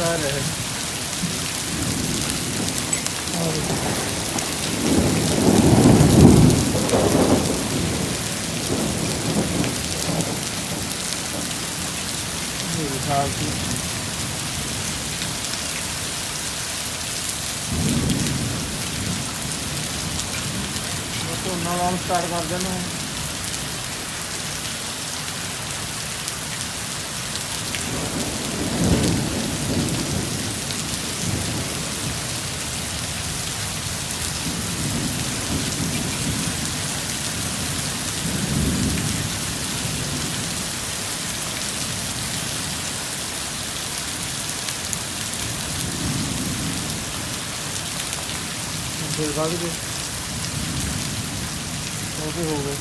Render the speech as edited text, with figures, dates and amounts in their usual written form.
कर रहे हैं। ਝੋਨਾ ਲਾਉਣ ਸਟਾਰਟ ਕਰ ਦੇਣਾ। फिर भाग गए हो गए।